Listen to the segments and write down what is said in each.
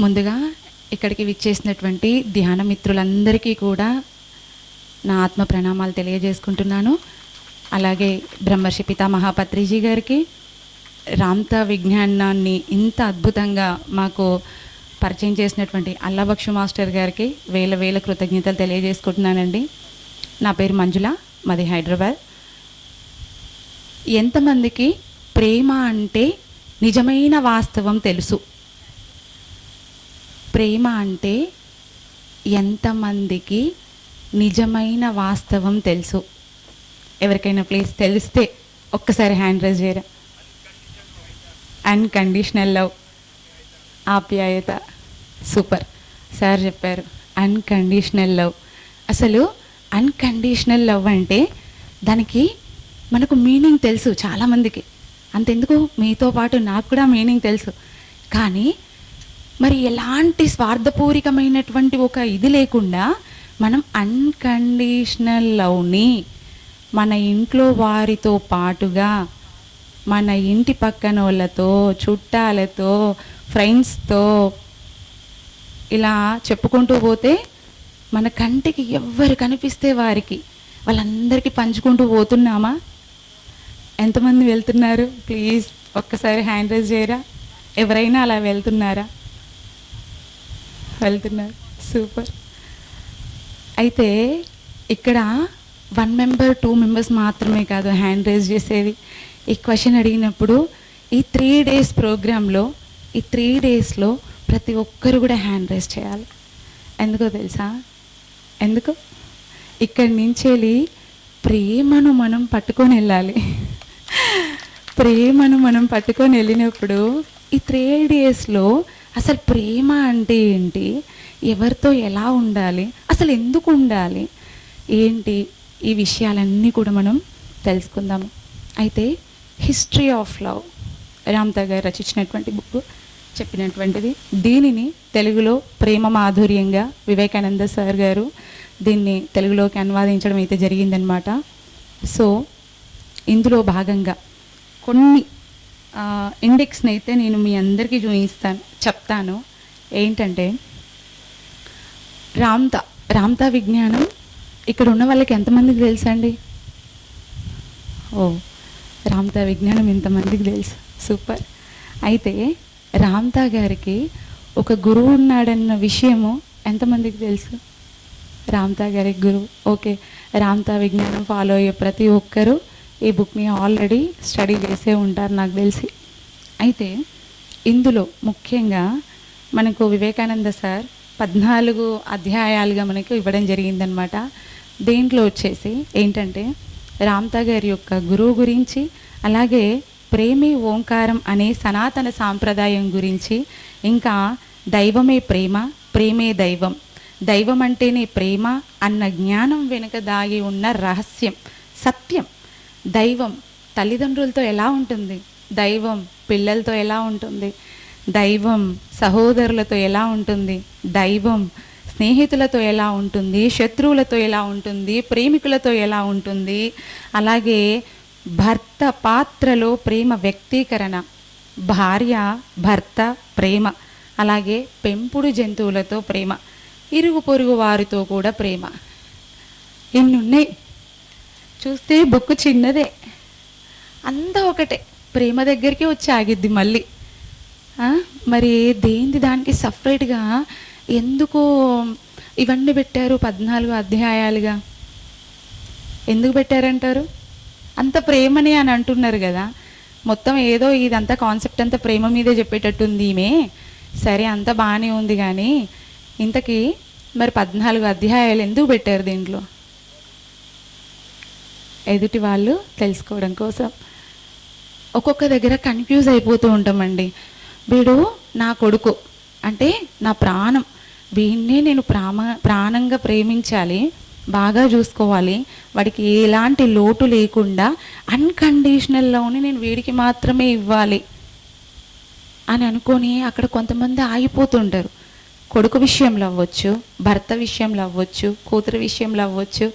ముందుగా ఇక్కడికి విచ్చేసినటువంటి ధ్యాన మిత్రులందరికీ కూడా నా ఆత్మ ప్రణామాలు తెలియజేసుకుంటున్నాను. అలాగే బ్రహ్మర్షి పితామహ పత్రిజీ గారికి, రామ్తా విజ్ఞానాన్ని ఇంత అద్భుతంగా మాకు పరిచయం చేసినటువంటి అల్లాబక్షు మాస్టర్ గారికి వేల వేల కృతజ్ఞతలు తెలియజేసుకుంటున్నానండి. నా పేరు మంజుల, మాది హైదరాబాద్. ఎంతమందికి ప్రేమ అంటే నిజమైన వాస్తవం తెలుసు? ప్రేమ అంటే ఎంతమందికి నిజమైన వాస్తవం తెలుసు? ఎవరికైనా ప్లీజ్ తెలిస్తే ఒక్కసారి హ్యాండ్ రైజ్ చేయరా. అన్కండిషనల్ లవ్, ఆప్యాయత. సూపర్ సార్ చెప్పారు, అన్కండిషనల్ లవ్. అసలు అన్కండిషనల్ లవ్ అంటే దానికి మనకు మీనింగ్ తెలుసు చాలామందికి. అంతెందుకు మీతో పాటు నాకు కూడా మీనింగ్ తెలుసు. కానీ మరి ఎలాంటి స్వార్థపూరికమైనటువంటి ఒక ఇది లేకుండా మనం అన్కండిషనల్ లవ్ని మన ఇంట్లో వారితో పాటుగా, మన ఇంటి పక్కన వాళ్ళతో, చుట్టాలతో, ఫ్రెండ్స్తో ఇలా చెప్పుకుంటూ పోతే మన కంటికి ఎవ్వరు కనిపిస్తే వారికి వాళ్ళందరికీ పంచుకుంటూ పోతున్నామా? ఎంతమంది వెళ్తున్నారు? ప్లీజ్ ఒక్కసారి హ్యాండ్ రైజ్ చేయరా. ఎవరైనా అలా వెళ్తున్నారా? వెళ్తున్నారు. సూపర్. అయితే ఇక్కడ 1 మెంబర్ 2 మెంబర్స్ మాత్రమే కాదు హ్యాండ్ రైజ్ చేసేది. ఈ క్వశ్చన్ అడిగినప్పుడు ఈ 3 డేస్ ప్రోగ్రాంలో, ఈ 3 డేస్లో ప్రతి ఒక్కరు కూడా హ్యాండ్ రైజ్ చేయాలి. ఎందుకో తెలుసా? ఎందుకు? ఇక్కడి నుంచి వెళ్ళి ప్రేమను మనం పట్టుకొని వెళ్ళాలి. ప్రేమను మనం పట్టుకొని వెళ్ళినప్పుడు ఈ 3 డేస్లో అసలు ప్రేమ అంటే ఏంటి, ఎవరితో ఎలా ఉండాలి, అసలు ఎందుకు ఉండాలి, ఏంటి, ఈ విషయాలన్నీ కూడా మనం తెలుసుకుందాము. అయితే హిస్టరీ ఆఫ్ లవ్ రామ్తా గారు రచించినటువంటి బుక్ చెప్పినటువంటిది. దీనిని తెలుగులో ప్రేమ మాధుర్యంగా వివేకానంద సార్ గారు దీన్ని తెలుగులోకి అనువాదించడం అయితే జరిగిందనమాట. సో ఇందులో భాగంగా కొన్ని ఇండెక్స్ని అయితే నేను మీ అందరికీ చెప్తాను. ఏంటంటే రామ్తా విజ్ఞానం ఇక్కడ ఉన్న వాళ్ళకి ఎంతమందికి తెలుసండి? ఓ, రామ్తా విజ్ఞానం ఇంతమందికి తెలుసు. సూపర్. అయితే రామ్తా గారికి ఒక గురువు ఉన్నాడన్న విషయము ఎంతమందికి తెలుసు? రామ్తా గారికి గురువు. ఓకే, రామ్తా విజ్ఞానం ఫాలో అయ్యే ప్రతి ఒక్కరూ ఈ బుక్ని ఆల్రెడీ స్టడీ చేసే ఉంటారు నాకు తెలిసి. అయితే ఇందులో ముఖ్యంగా మనకు వివేకానంద సార్ 14 అధ్యాయాలుగా మనకు ఇవ్వడం జరిగిందనమాట. దీంట్లో వచ్చేసి ఏంటంటే రామ్తా గారి యొక్క గురువు గురించి, అలాగే ప్రేమే ఓంకారం అనే సనాతన సాంప్రదాయం గురించి, ఇంకా దైవమే ప్రేమ, ప్రేమే దైవం, దైవం అంటేనే ప్రేమ అన్న జ్ఞానం వెనుక దాగి ఉన్న రహస్యం, సత్యం. దైవం తల్లిదండ్రులతో ఎలా ఉంటుంది, దైవం పిల్లలతో ఎలా ఉంటుంది, దైవం సహోదరులతో ఎలా ఉంటుంది, దైవం స్నేహితులతో ఎలా ఉంటుంది, శత్రువులతో ఎలా ఉంటుంది, ప్రేమికులతో ఎలా ఉంటుంది, అలాగే భర్త పాత్రలో ప్రేమ వ్యక్తీకరణ, భార్య భర్త ప్రేమ, అలాగే పెంపుడు జంతువులతో ప్రేమ, ఇరుగు పొరుగు వారితో కూడా ప్రేమ. ఇన్నున్నాయి. చూస్తే బుక్ చిన్నదే, అంతా ఒకటే, ప్రేమ దగ్గరికి వచ్చి ఆగిద్ది మళ్ళీ. మరి దేంది దానికి సపరేట్గా ఎందుకు ఇవన్నీ పెట్టారు 14 అధ్యాయాలుగా? ఎందుకు పెట్టారంటారు? అంత ప్రేమని అని అంటున్నారు కదా, మొత్తం ఏదో ఇదంతా కాన్సెప్ట్ అంతా ప్రేమ మీదే చెప్పేటట్టుంది ఈమె. సరే, అంత బాగానే ఉంది, కానీ ఇంతకీ మరి 14 అధ్యాయాలు ఎందుకు పెట్టారు దీంట్లో? ఎదుటి వాళ్ళు తెలుసుకోవడం కోసం. ఒక్కొక్క దగ్గర కన్ఫ్యూజ్ అయిపోతూ ఉంటామండి. వీడు నా కొడుకు అంటే నా ప్రాణం, వీడినే నేను ప్రాణంగా ప్రేమించాలి, బాగా చూసుకోవాలి, వాడికి ఎలాంటి లోటు లేకుండా అన్కండిషనల్ లవ్ని నేను వీడికి మాత్రమే ఇవ్వాలి అని అనుకొని అక్కడ కొంతమంది ఆగిపోతుంటారు. కొడుకు విషయంలో అవ్వచ్చు, భర్త విషయంలో అవ్వచ్చు, కూతురు విషయంలో అవ్వచ్చు,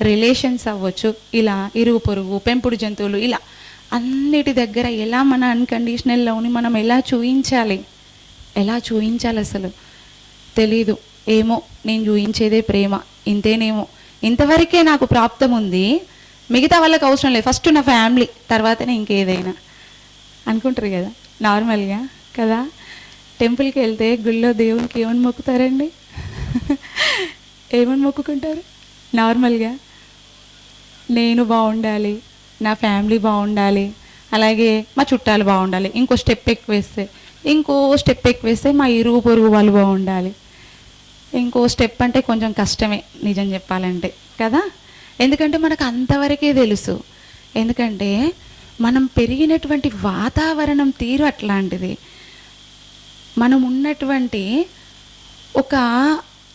రిలేషన్స్ అవ్వచ్చు, ఇలా ఇరుగు పొరుగు, పెంపుడు జంతువులు, ఇలా అన్నిటి దగ్గర ఎలా మన అన్కండిషనల్ లవ్ని మనం ఎలా చూపించాలి, ఎలా చూయించాలి అసలు తెలీదు. ఏమో నేను చూయించేదే ప్రేమ, ఇంతేనేమో, ఇంతవరకే నాకు ప్రాప్తం ఉంది, మిగతా వాళ్ళకి అవసరం లేదు, ఫస్ట్ నా ఫ్యామిలీ తర్వాతనే ఇంకేదైనా అనుకుంటారు కదా నార్మల్గా కదా. టెంపుల్కి వెళ్తే గుళ్ళో దేవునికి ఏమని మొక్కుతారండి? ఏమని మొక్కుకుంటారు నార్మల్గా? నేను బాగుండాలి, నా ఫ్యామిలీ బాగుండాలి, అలాగే మా చుట్టాలు బాగుండాలి, ఇంకో స్టెప్ ఎక్కువ వేస్తే మా ఇరుగు పొరుగు వాళ్ళు బాగుండాలి. ఇంకో స్టెప్ అంటే కొంచెం కష్టమే నిజం చెప్పాలంటే కదా. ఎందుకంటే మనకు అంతవరకే తెలుసు. ఎందుకంటే మనం పెరిగినటువంటి వాతావరణం తీరు అట్లాంటిది. మనం ఉన్నటువంటి ఒక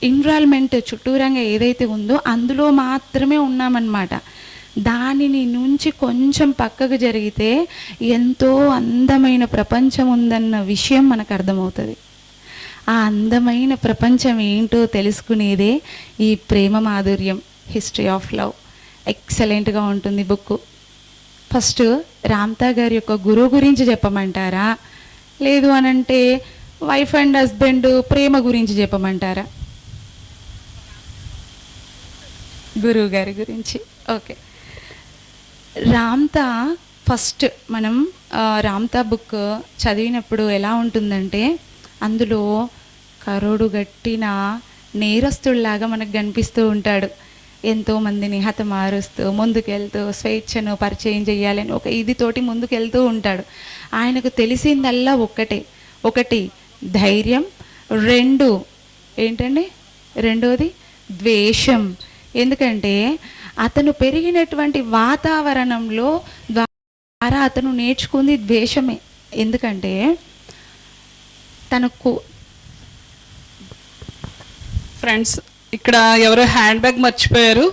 ఎన్విరాన్మెంట్ చుట్టూరంగా ఏదైతే ఉందో అందులో మాత్రమే ఉన్నామన్నమాట. దానిని నుంచి కొంచెం పక్కకు జరిగితే ఎంతో అందమైన ప్రపంచం ఉందన్న విషయం మనకు అర్థమవుతుంది. ఆ అందమైన ప్రపంచం ఏంటో తెలుసుకునేదే ఈ ప్రేమ మాధుర్యం, హిస్టరీ ఆఫ్ లవ్. ఎక్సలెంట్గా ఉంటుంది బుక్. ఫస్ట్ రామ్తా గారి యొక్క గురువు గురించి చెప్పమంటారా, లేదు అనంటే వైఫ్ అండ్ హస్బెండ్ ప్రేమ గురించి చెప్పమంటారా? గురువు గారి గురించి. ఓకే. రామ్తా ఫస్ట్ మనం రామ్తా బుక్ చదివినప్పుడు ఎలా ఉంటుందంటే అందులో కరోడు గట్టిన నేరస్తుల్లాగా మనకు కనిపిస్తూ ఉంటాడు. ఎంతోమందిని హతమారుస్తూ ముందుకెళ్తూ స్వేచ్ఛను పరిచయం చేయాలని ఒక ఇదితోటి ముందుకెళ్తూ ఉంటాడు. ఆయనకు తెలిసిందల్లా ఒకటి ధైర్యం, రెండోది ద్వేషం. ఎందుకంటే అతను పెరిగినటువంటి వాతావరణంలో ద్వారా అతను నేర్చుకుంది ద్వేషమే. ఎందుకంటే తనకు ఫ్రెండ్స్ ఇక్కడ ఎవరో హ్యాండ్ బ్యాగ్ మర్చిపోయారు,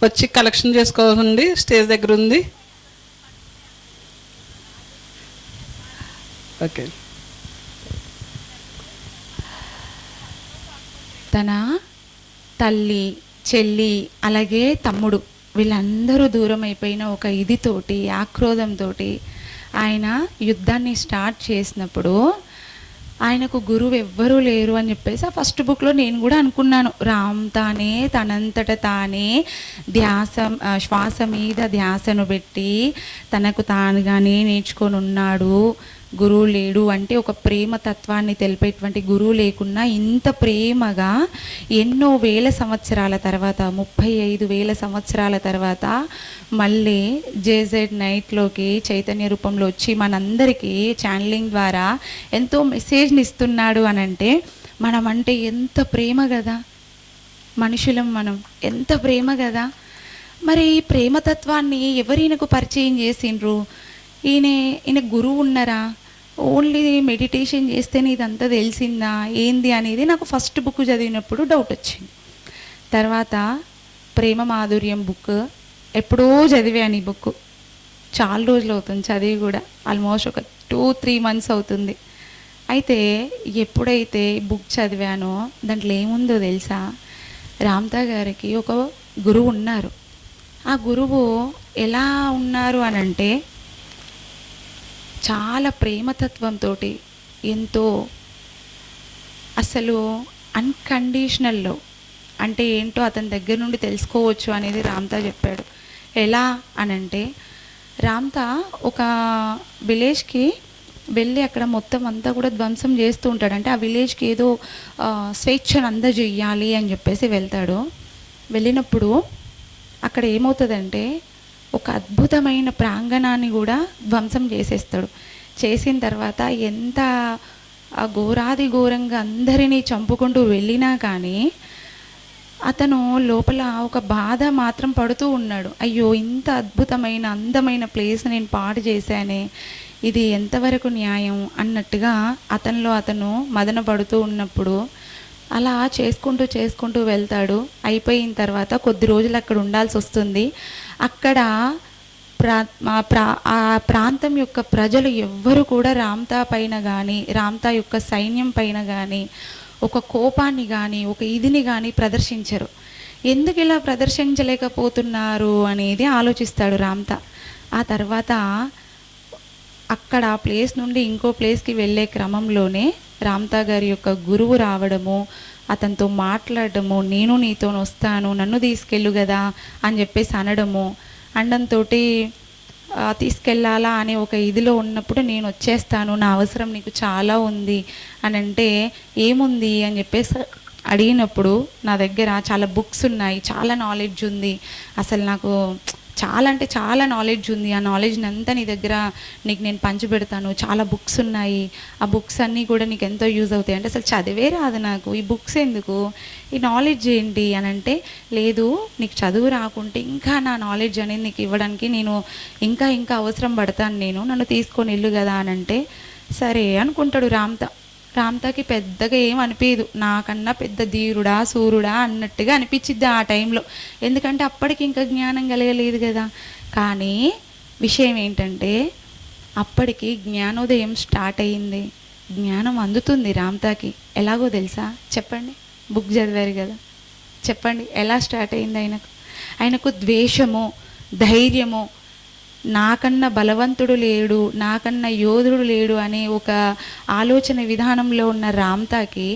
వచ్చి కలెక్షన్ చేసుకోవాలండి, స్టేజ్ దగ్గర ఉంది. ఓకే. తన తల్లి, చెల్లి, అలాగే తమ్ముడు వీళ్ళందరూ దూరం అయిపోయిన ఒక ఇదితోటి, ఆక్రోధంతో ఆయన యుద్ధాన్ని స్టార్ట్ చేసినప్పుడు ఆయనకు గురువు ఎవ్వరూ లేరు అని చెప్పేసి ఆ ఫస్ట్ బుక్లో నేను కూడా అనుకున్నాను. రామ్తానే తనంతట తానే శ్వాస మీద ధ్యాసను పెట్టి తనకు తానుగానే నేర్చుకొని ఉన్నాడు, గురువు లేడు అంటే ఒక ప్రేమ తత్వాన్ని తెలిపేటువంటి గురువు లేకున్నా ఇంత ప్రేమగా ఎన్నో వేల సంవత్సరాల తర్వాత, 35,000 సంవత్సరాల తర్వాత మళ్ళీ జేజెడ్ నైట్లోకి చైతన్య రూపంలో వచ్చి మనందరికీ ఛానలింగ్ ద్వారా ఎంతో మెసేజ్ని ఇస్తున్నాడు అని అంటే మనం అంటే ఎంత ప్రేమ కదా, మనుషులం మనం, ఎంత ప్రేమ కదా. మరి ఈ ప్రేమతత్వాన్ని ఎవరినకు పరిచయం చేసిండ్రు? ఈయన గురువు ఉన్నారా? ఓన్లీ మెడిటేషన్ చేస్తేనే ఇదంతా తెలిసిందా ఏంది అనేది నాకు ఫస్ట్ బుక్ చదివినప్పుడు డౌట్ వచ్చింది. తర్వాత ప్రేమ మాధుర్యం బుక్ ఎప్పుడో చదివాను. ఈ బుక్ చాలా రోజులు అవుతుంది చదివి కూడా, ఆల్మోస్ట్ ఒక 2-3 months అవుతుంది. అయితే ఎప్పుడైతే బుక్ చదివానో దాంట్లో ఏముందో తెలుసా? రామ్తా గారికి ఒక గురువు ఉన్నారు. ఆ గురువు ఎలా ఉన్నారు అనంటే చాలా ప్రేమతత్వంతో, ఎంతో అసలు అన్కండిషనల్లో అంటే ఏంటో అతని దగ్గర నుండి తెలుసుకోవచ్చు అనేది రామ్తా చెప్పాడు. ఎలా అనంటే రామ్తా ఒక విలేజ్కి వెళ్ళి అక్కడ మొత్తం అంతా కూడా ధ్వంసం చేస్తూ ఉంటాడు. అంటే ఆ విలేజ్కి ఏదో స్వేచ్ఛను అందజేయాలి అని చెప్పేసి వెళ్తాడు. వెళ్ళినప్పుడు అక్కడ ఏమవుతుందంటే ఒక అద్భుతమైన ప్రాంగణాన్ని కూడా ధ్వంసం చేసేస్తాడు. చేసిన తర్వాత ఎంత ఘోరాది ఘోరంగా అందరినీ చంపుకుంటూ వెళ్ళినా కానీ అతను లోపల ఒక బాధ మాత్రం పడుతూ ఉన్నాడు. అయ్యో, ఇంత అద్భుతమైన అందమైన ప్లేస్ నేను పాడు చేశానే, ఇది ఎంతవరకు న్యాయం అన్నట్టుగా అతనిలో అతను మదన పడుతూ ఉన్నప్పుడు అలా చేసుకుంటూ వెళ్తాడు. అయిపోయిన తర్వాత కొద్ది రోజులు అక్కడ ఉండాల్సి వస్తుంది. అక్కడ ఆ ప్రాంతం యొక్క ప్రజలు ఎవ్వరు కూడా రామ్తా పైన కానీ రామ్తా యొక్క సైన్యం పైన కానీ ఒక కోపాన్ని కానీ ఒక ఇదిని కానీ ప్రదర్శించరు. ఎందుకు ఇలా ప్రదర్శించలేకపోతున్నారు అనేది ఆలోచిస్తాడు రామ్తా. ఆ తర్వాత అక్కడ ఆ ప్లేస్ నుండి ఇంకో ప్లేస్కి వెళ్ళే క్రమంలోనే రామ్తా గారి యొక్క గురువు రావడము, అతనితో మాట్లాడడము, నేను నీతో వస్తాను, నన్ను తీసుకెళ్ళు కదా అని చెప్పేసి అనడము, అండంతో తీసుకెళ్ళాలా అనే ఒక ఇదిలో ఉన్నప్పుడు నేను వచ్చేస్తాను, నా అవసరం నీకు చాలా ఉంది అని అంటే, ఏముంది అని చెప్పేసి అడిగినప్పుడు నా దగ్గర చాలా బుక్స్ ఉన్నాయి, చాలా నాలెడ్జ్ ఉంది, అసలు నాకు చాలా అంటే చాలా నాలెడ్జ్ ఉంది, ఆ నాలెడ్జ్ని అంతా నీ దగ్గర నీకు నేను పంచిపెడతాను, చాలా బుక్స్ ఉన్నాయి, ఆ బుక్స్ అన్నీ కూడా నీకు ఎంతో యూజ్ అవుతాయి అంటే, అసలు చదివే రాదు నాకు, ఈ బుక్స్ ఎందుకు, ఈ నాలెడ్జ్ ఏంటి అని అంటే, లేదు నీకు చదువు రాకుంటే ఇంకా నా నాలెడ్జ్ అనేది నీకు ఇవ్వడానికి నేను ఇంకా ఇంకా అవసరం పడతాను, నన్ను తీసుకొని వెళ్ళు కదా అని అంటే, సరే అనుకుంటాడు రామ్తాకి పెద్దగా ఏం అనిపించదు, నాకన్నా పెద్ద ధీరుడా సూర్యుడా అన్నట్టుగా అనిపించిద్ది ఆ టైంలో, ఎందుకంటే అప్పటికి ఇంకా జ్ఞానం కలగలేదు కదా. కానీ విషయం ఏంటంటే అప్పటికి జ్ఞానోదయం స్టార్ట్ అయ్యింది, జ్ఞానం అందుతుంది రామ్తాకి. ఎలాగో తెలుసా చెప్పండి, బుక్ చదివారు కదా, చెప్పండి ఎలా స్టార్ట్ అయింది ఆయనకు ద్వేషము, ధైర్యము, నాకన్నా బలవంతుడు లేడు, నాకన్నా యోధుడు లేడు అనే ఒక ఆలోచన విధానంలో ఉన్న రామ్తాకి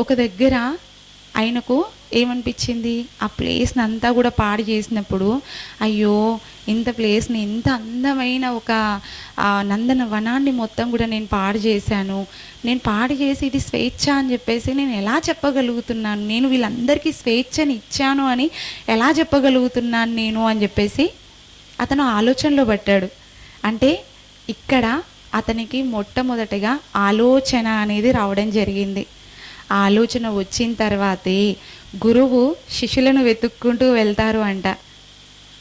ఒక దగ్గర ఆయనకు ఏమనిపించింది, ఆ ప్లేస్ని అంతా కూడా పాడు చేసినప్పుడు, అయ్యో ఇంత ప్లేస్ని, ఇంత అందమైన ఒక నందన వనాన్ని మొత్తం కూడా నేను పాడు చేశాను, నేను పాడు చేసి ఇది స్వేచ్ఛ అని చెప్పేసి నేను ఎలా చెప్పగలుగుతున్నాను, నేను వీళ్ళందరికీ స్వేచ్ఛని ఇచ్చాను అని ఎలా చెప్పగలుగుతున్నాను నేను అని చెప్పేసి అతను ఆలోచనలో పట్టాడు. అంటే ఇక్కడ అతనికి మొట్టమొదటిగా ఆలోచన అనేది రావడం జరిగింది. ఆ ఆలోచన వచ్చిన తర్వాతే గురువు శిష్యులను వెతుక్కుంటూ వెళ్తారు అంట.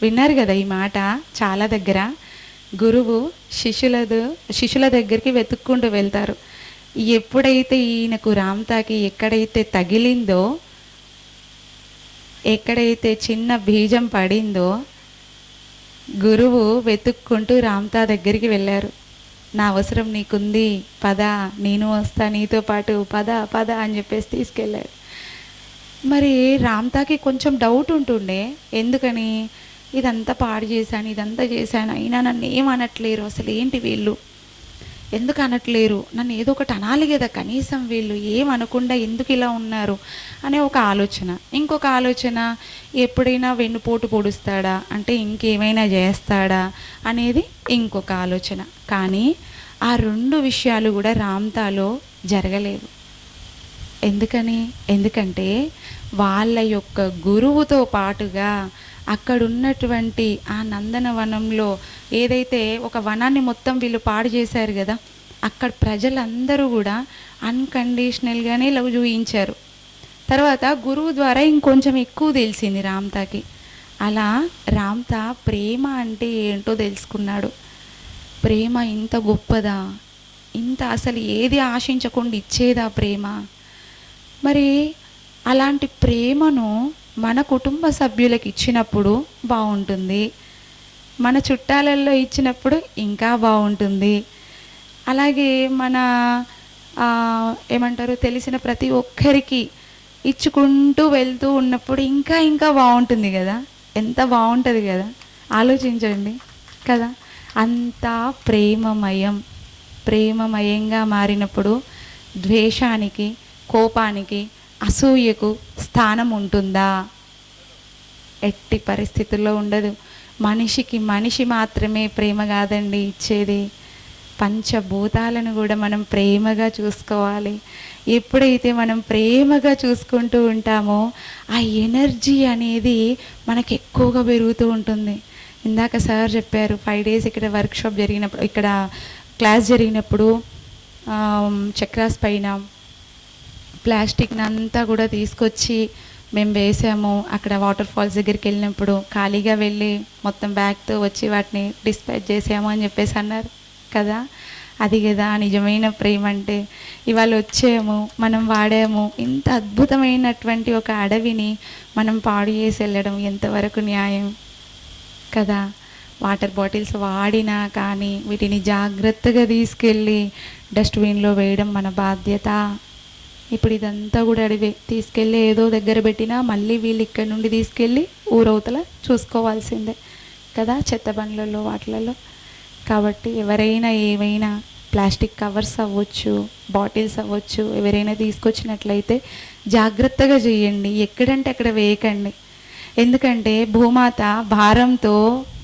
విన్నారు కదా ఈ మాట చాలా దగ్గర, గురువు శిష్యుల దగ్గరికి వెతుక్కుంటూ వెళ్తారు. ఎప్పుడైతే ఈయనకు రామ్తాకి ఎక్కడైతే తగిలిందో, ఎక్కడైతే చిన్న బీజం పడిందో, గురువు వెతుక్కుంటూ రామ్తా దగ్గరికి వెళ్ళారు. నా అవసరం నీకుంది, పద, నేను వస్తా నీతో పాటు, పద పద అని చెప్పేసి తీసుకెళ్ళాడు. మరి రామ్తాకి కొంచెం డౌట్ ఉంటుండే, ఎందుకని ఇదంతా పాడు చేశాను, ఇదంతా చేశాను, అయినా నన్ను ఏమనట్లేరు, అసలు ఏంటి వీళ్ళు ఎందుకు అనట్లేరు, నన్ను ఏదో ఒకటి అనాలి కదా కనీసం, వీళ్ళు ఏమనకుండా ఎందుకు ఇలా ఉన్నారు అనే ఒక ఆలోచన. ఇంకొక ఆలోచన, ఎప్పుడైనా వెన్నుపోటు పొడుస్తాడా అంటే ఇంకేమైనా చేస్తాడా అనేది ఇంకొక ఆలోచన. కానీ ఆ రెండు విషయాలు కూడా రామ్తాలో జరగలేవు. ఎందుకంటే వాళ్ళ యొక్క గురువుతో పాటుగా అక్కడున్నటువంటి ఆ నందనవనంలో ఏదైతే ఒక వనాన్ని మొత్తం వీళ్ళు పాడు చేశారు కదా, అక్కడ ప్రజలందరూ కూడా అన్కండిషనల్గానే లవ్ చూయించారు. తర్వాత గురువు ద్వారా ఇంకొంచెం ఎక్కువ తెలిసింది రామ్తాకి. అలా రామ్తా ప్రేమ అంటే ఏంటో తెలుసుకున్నాడు. ప్రేమ ఇంత గొప్పదా, ఇంత అసలు ఏది ఆశించకుండా ఇచ్చేదా ప్రేమ. మరి అలాంటి ప్రేమను మన కుటుంబ సభ్యులకు ఇచ్చినప్పుడు బాగుంటుంది, మన చుట్టాలలో ఇచ్చినప్పుడు ఇంకా బాగుంటుంది, అలాగే మన ఏమంటారు తెలిసిన ప్రతి ఒక్కరికి ఇచ్చుకుంటూ వెళ్తూ ఉన్నప్పుడు ఇంకా ఇంకా బాగుంటుంది కదా, ఎంత బాగుంటుంది కదా, ఆలోచించండి కదా. అంతా ప్రేమమయంగా మారినప్పుడు ద్వేషానికి, కోపానికి, అసూయకు స్థానం ఉంటుందా? ఎట్టి పరిస్థితుల్లో ఉండదు. మనిషికి మనిషి మాత్రమే ప్రేమ కాదండి ఇచ్చేది, పంచభూతాలను కూడా మనం ప్రేమగా చూసుకోవాలి. ఎప్పుడైతే మనం ప్రేమగా చూసుకుంటూ ఉంటామో ఆ ఎనర్జీ అనేది మనకు ఎక్కువగా పెరుగుతూ ఉంటుంది. ఇందాక సార్ చెప్పారు 5 days ఇక్కడ వర్క్షాప్ జరిగినప్పుడు, ఇక్కడ క్లాస్ జరిగినప్పుడు చక్రాస్ పైన ప్లాస్టిక్ని అంతా కూడా తీసుకొచ్చి మేము వేసాము. అక్కడ వాటర్ ఫాల్స్ దగ్గరికి వెళ్ళినప్పుడు ఖాళీగా వెళ్ళి మొత్తం బ్యాగ్తో వచ్చి వాటిని డిస్పాచ్ చేసాము అని చెప్పేసి అన్నారు కదా. అది కదా నిజమైన ప్రేమ అంటే. ఇవాళ వచ్చాము, మనం వాడాము, ఇంత అద్భుతమైనటువంటి ఒక అడవిని మనం పాడు చేసి వెళ్ళడం ఎంతవరకు న్యాయం కదా. వాటర్ బాటిల్స్ వాడినా కానీ వీటిని జాగ్రత్తగా తీసుకెళ్ళి డస్ట్బిన్లో వేయడం మన బాధ్యత. ఇప్పుడు ఇదంతా కూడా అడివే, తీసుకెళ్ళి ఏదో దగ్గర పెట్టినా మళ్ళీ వీళ్ళు ఇక్కడ నుండి తీసుకెళ్ళి ఊరవతల చూసుకోవాల్సిందే కదా, చెత్త బండ్లలో వాటిలలో. కాబట్టి ఎవరైనా ఏమైనా ప్లాస్టిక్ కవర్స్ అవ్వచ్చు, బాటిల్స్ అవ్వచ్చు, ఎవరైనా తీసుకొచ్చినట్లయితే జాగ్రత్తగా చేయండి. ఎక్కడంటే అక్కడ వేయకండి. ఎందుకంటే భూమాత భారంతో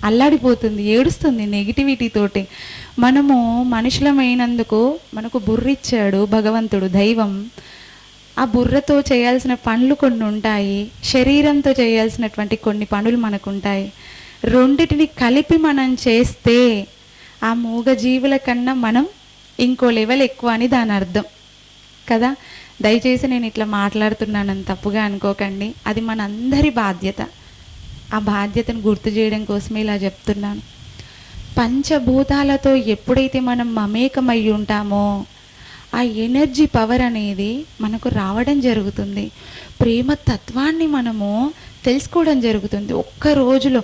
అల్లాడిపోతుంది, ఏడుస్తుంది నెగిటివిటీతోటి. మనము మనుషులమైనందుకు మనకు బుర్రిచ్చాడు భగవంతుడు, దైవం. ఆ బుర్రతో చేయాల్సిన పనులు కొన్ని ఉంటాయి, శరీరంతో చేయాల్సినటువంటి కొన్ని పనులు మనకు ఉంటాయి. రెండిటిని కలిపి మనం చేస్తే ఆ మూగజీవుల కన్నా మనం ఇంకో లెవెల్ ఎక్కువ అని దాని అర్థం కదా. దయచేసి నేను ఇట్లా మాట్లాడుతున్నానని తప్పుగా అనుకోకండి, అది మన అందరి బాధ్యత. ఆ బాధ్యతను గుర్తు చేయడం కోసమే ఇలా చెప్తున్నాను. పంచభూతాలతో ఎప్పుడైతే మనం మమేకమై ఉంటామో ఆ ఎనర్జీ పవర్ అనేది మనకు రావడం జరుగుతుంది. ప్రేమ తత్వాన్ని మనము తెలుసుకోవడం జరుగుతుంది ఒక్క రోజులో.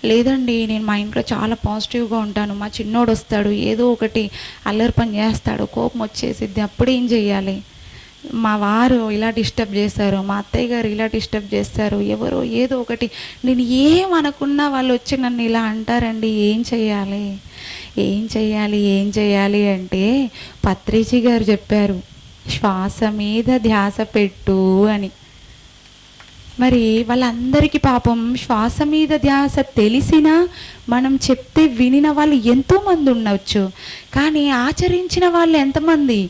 లేదండి నేను మా ఇంట్లో చాలా పాజిటివ్గా ఉంటాను, మా చిన్నోడు వస్తాడు ఏదో ఒకటి అల్లరి పని చేస్తాడు, కోపం వచ్చేసిద్ది, అప్పుడేం చెయ్యాలి? మా వారు ఇలా డిస్టర్బ్ చేస్తారు, మా అత్తయ్య గారు ఇలా డిస్టర్బ్ చేస్తారు, ఎవరో ఏదో ఒకటి, నేను ఏమనుకున్నా వాళ్ళు వచ్చి నన్ను ఇలా అంటారండి, ఏం చెయ్యాలి? ఏం చెయ్యాలి ఏం చెయ్యాలి అంటే పత్రిజీ గారు చెప్పారు, శ్వాస మీద ధ్యాస పెట్టు అని. మరి వాళ్ళందరికీ పాపం శ్వాస మీద ధ్యాస తెలిసినా మనం చెప్తే వినిన వాళ్ళు ఎంతోమంది ఉండవచ్చు, కానీ ఆచరించిన వాళ్ళు ఎంతమంది?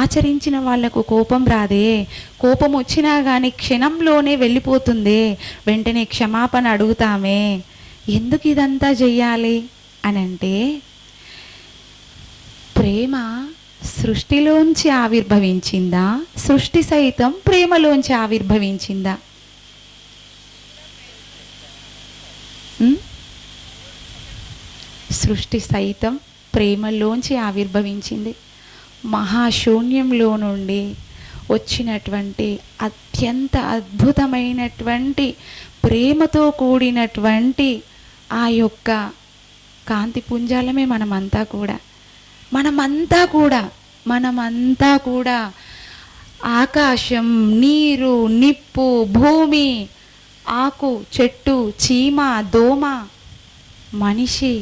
ఆచరించిన వాళ్ళకు కోపం రాదే, కోపం వచ్చినా కానీ క్షణంలోనే వెళ్ళిపోతుంది, వెంటనే క్షమాపణ అడుగుతామే. ఎందుకు ఇదంతా చెయ్యాలి అని అంటే, ప్రేమ సృష్టిలోంచి ఆవిర్భవించిందా, సృష్టి సైతం ప్రేమలోంచి ఆవిర్భవించిందా? సృష్టి సైతం ప్రేమలోంచి ఆవిర్భవించింది. మహాశూన్యంలో నుండి వచ్చినటువంటి అత్యంత అద్భుతమైనటువంటి ప్రేమతో కూడినటువంటి ఆ యొక్క కాంతి పుంజాలమే మనమంతా కూడా ఆకాశం, నీరు, నిప్పు, భూమి, ఆకు, చెట్టు, చీమ, దోమ, మనిషి,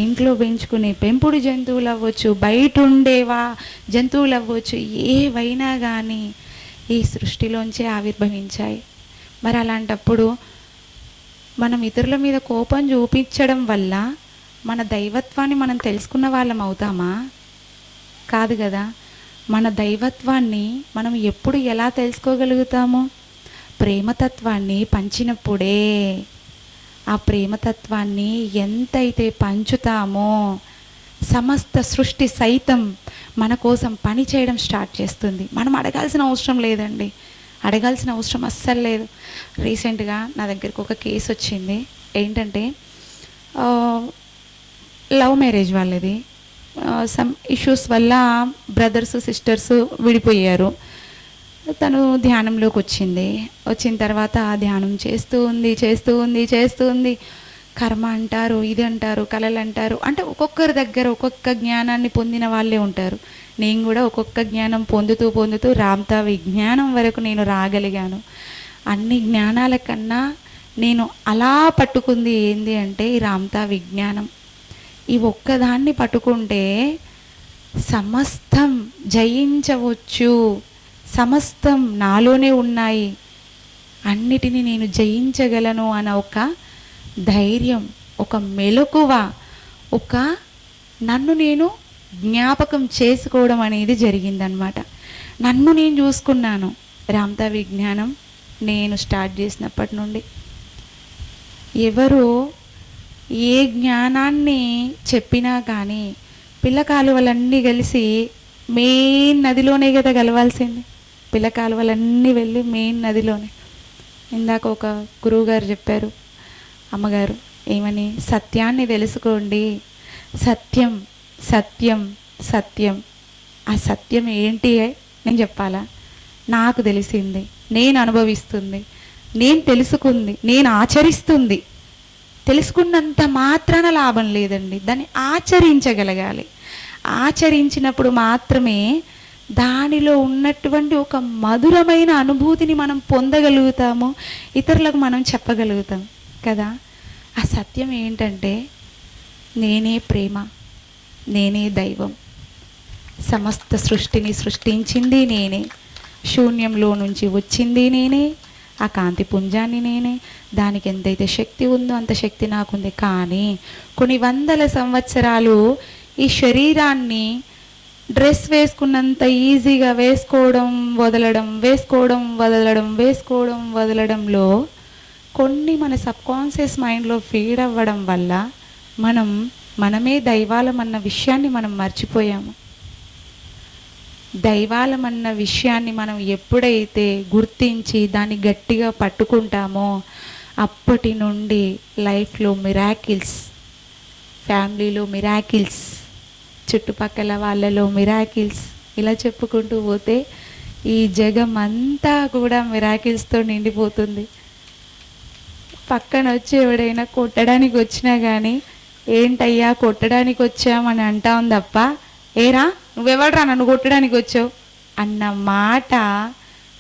ఇంట్లో పెంచుకునే పెంపుడు జంతువులు అవ్వచ్చు, బయట ఉండేవా జంతువులు అవ్వచ్చు, ఏవైనా కానీ ఈ సృష్టిలోంచే ఆవిర్భవించాయి. మరి అలాంటప్పుడు మనం ఇతరుల మీద కోపం చూపించడం వల్ల మన దైవత్వాన్ని మనం తెలుసుకున్న వాళ్ళం అవుతామా? కాదు కదా. మన దైవత్వాన్ని మనం ఎప్పుడు ఎలా తెలుసుకోగలుగుతాము? ప్రేమతత్వాన్ని పంచినప్పుడే. ఆ ప్రేమతత్వాన్ని ఎంతైతే పంచుతామో సమస్త సృష్టి సైతం మన కోసం పని చేయడం స్టార్ట్ చేస్తుంది. మనం అడగాల్సిన అవసరం లేదండి, అడగాల్సిన అవసరం అస్సలు లేదు. రీసెంట్గా నా దగ్గరికి ఒక కేసు వచ్చింది. ఏంటంటే లవ్ మ్యారేజ్ వాళ్ళది. సమ్ ఇష్యూస్ వల్ల బ్రదర్స్ సిస్టర్స్ విడిపోయారు. తను ధ్యానంలోకి వచ్చిన తర్వాత ఆ ధ్యానం చేస్తూ ఉంది. కర్మ అంటారు, ఇది అంటారు, కళలు అంటారు, అంటే ఒక్కొక్కరి దగ్గర ఒక్కొక్క జ్ఞానాన్ని పొందిన వాళ్ళే ఉంటారు. నేను కూడా ఒక్కొక్క జ్ఞానం పొందుతూ రామ్తా విజ్ఞానం వరకు నేను రాగలిగాను. అన్ని జ్ఞానాల కన్నా నేను అలా పట్టుకుంది ఏంది అంటే ఈ రామ్తా విజ్ఞానం. ఈ ఒక్కదాన్ని పట్టుకుంటే సమస్తం జయించవచ్చు, సమస్తం నాలోనే ఉన్నాయి, అన్నిటినీ నేను జయించగలను అన్న ఒక ధైర్యం, ఒక మెలకువ, ఒక నన్ను నేను జ్ఞాపకం చేసుకోవడం అనేది జరిగిందనమాట. నన్ను నేను చూసుకున్నాను. రామ్తా విజ్ఞానం నేను స్టార్ట్ చేసినప్పటి నుండి ఎవరు ఏ జ్ఞానాన్ని చెప్పినా కానీ పిల్ల కాలువలన్నీ కలిసి మెయిన్ నదిలోనే కదా కలవాల్సింది. పిల్ల కాలువలన్నీ వెళ్ళి మెయిన్ నదిలోనే. ఇందాక ఒక గురువుగారు చెప్పారు, అమ్మగారు ఏమని, సత్యాన్ని తెలుసుకోండి, సత్యం సత్యం సత్యం. ఆ సత్యం ఏంటి నేను చెప్పాలా? నాకు తెలిసింది, నేను అనుభవిస్తుంది, నేను తెలుసుకుంది, నేను ఆచరిస్తుంది. తెలుసుకున్నంత మాత్రాన లాభం లేదండి, దాన్ని ఆచరించగలగాలి. ఆచరించినప్పుడు మాత్రమే దానిలో ఉన్నటువంటి ఒక మధురమైన అనుభూతిని మనం పొందగలుగుతాము, ఇతరులకు మనం చెప్పగలుగుతాం కదా. ఆ సత్యం ఏంటంటే నేనే ప్రేమ, నేనే దైవం, సమస్త సృష్టిని సృష్టించింది నేనే, శూన్యంలో నుంచి వచ్చింది నేనే, ఆ కాంతి పుంజాన్ని నేనే. దానికి ఎంతైతే శక్తి ఉందో అంత శక్తి నాకుంది. కానీ కొన్ని వందల సంవత్సరాలు ఈ శరీరాన్ని డ్రెస్ వేసుకున్నంత ఈజీగా వేసుకోవడం వదలడం, వేసుకోవడం వదలడం, వేసుకోవడం వదలడంలో కొన్ని మన సబ్కాన్షియస్ మైండ్లో ఫీడ్ అవ్వడం వల్ల మనమే దైవాలమన్న విషయాన్ని మనం మర్చిపోయాము. దైవాలమన్న విషయాన్ని మనం ఎప్పుడైతే గుర్తించి దాన్ని గట్టిగా పట్టుకుంటామో అప్పటి నుండి లైఫ్లో మిరాకిల్స్, ఫ్యామిలీలో మిరాకిల్స్, చుట్టుపక్కల వాళ్ళలో మిరాకిల్స్, ఇలా చెప్పుకుంటూ పోతే ఈ జగమంతా కూడా మిరాకిల్స్తో నిండిపోతుంది. పక్కన వచ్చి ఎవడైనా కొట్టడానికి వచ్చినా కానీ ఏంటయ్యా కొట్టడానికి వచ్చామని అంటాం తప్ప, ఏరా నువ్వెవడరా నన్ను కొట్టడానికి వచ్చావు అన్న మాట